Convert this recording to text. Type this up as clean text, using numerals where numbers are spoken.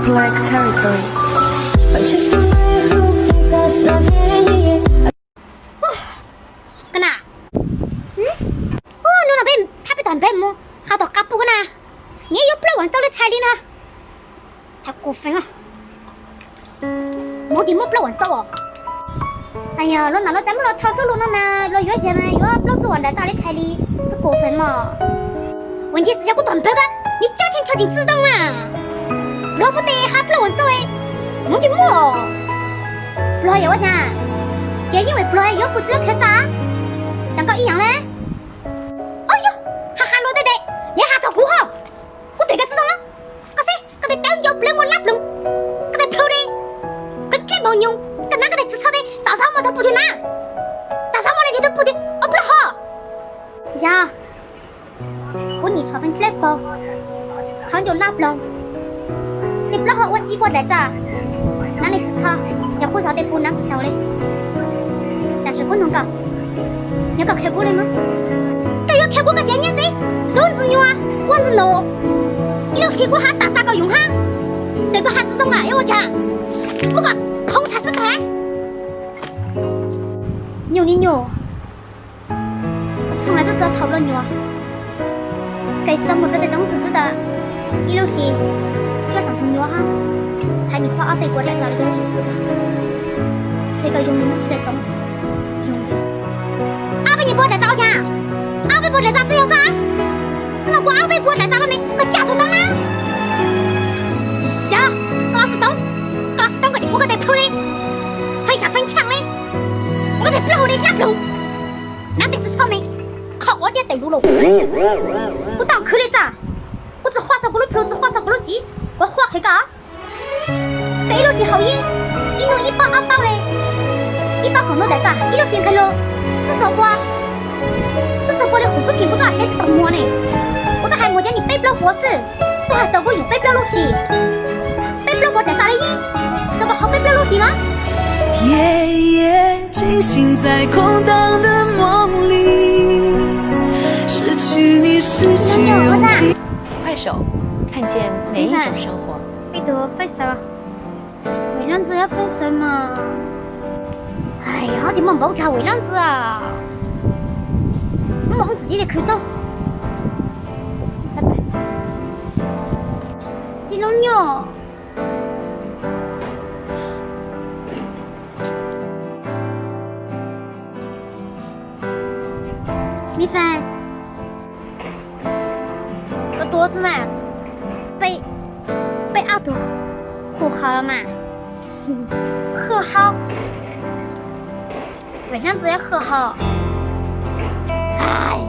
Black Territory. Kena? Oh, nuna bem, tapi tuan bem mu, hado kapu kena. Ni yo pula wan tau le cai li na. Tak ko feng ah. Mo di mo pula wan tau ah. 哎呀，老哪老咱们老掏出路那呢，老有些呢，又要老子玩在家里彩礼，是过分嘛？问题是要个短白个，你家庭条件知道嘛？不不得还不老玩走哎，我的妈！不老要我讲，就因为不老要不就要开闸，想搞一样嘞？哎呦，哈哈老太太，你还照顾好，我对个知道吗？个谁？个得当腰不来我拉不拢，个得漂的，个盖毛牛，个那个得吃草的。 大沙漠它不对拿，大沙漠那里头不对，哦不好。呀，我你炒饭起来包，看就拉不了，得不好我几个来着，哪里吃草，要不晓得不能知道嘞。但是不能搞，你搞开过来吗？这要开过个年子，孙子牛啊，王子牛，你要开过还打咋个用哈？这个还知道啊？要我讲，不过碰才是开。 牛的牛，我从来都知道讨不了牛啊。该知道我这的当时知道，一路去就要上头牛哈，还你花200过来找的这个日子个，所以个永远都吃得动，永远。200你不来找家，200不来找只有找，什么过200过来找了没？个家族当啦。行，搞是当个你我个得跑嘞，分下分抢嘞。 我在背后的拉拢，难得吃草莓，靠我点对路了。我到口里咋？我只花少个了票，只花少个了鸡，我花开个。对了是好音，一弄1包2包嘞，1包更多来咋？一路先开了，只做过的护肤品我都还谁知道摸呢？我都还没叫你背不了锅子，都还找过用背不了东西，背不了锅在咋的音？这个好背不了东西吗？ 夜夜惊醒在空荡的梦里，失去你，失去勇气。快手，看见每一种生活。你对我分手，为啷子要分手嘛？哎呀，你们爆炸为啷子啊？我们自己的去走。拜拜。你老娘。 米粉，这肚子嘛，被阿杜和好了嘛，和好，为啥子要和好？哎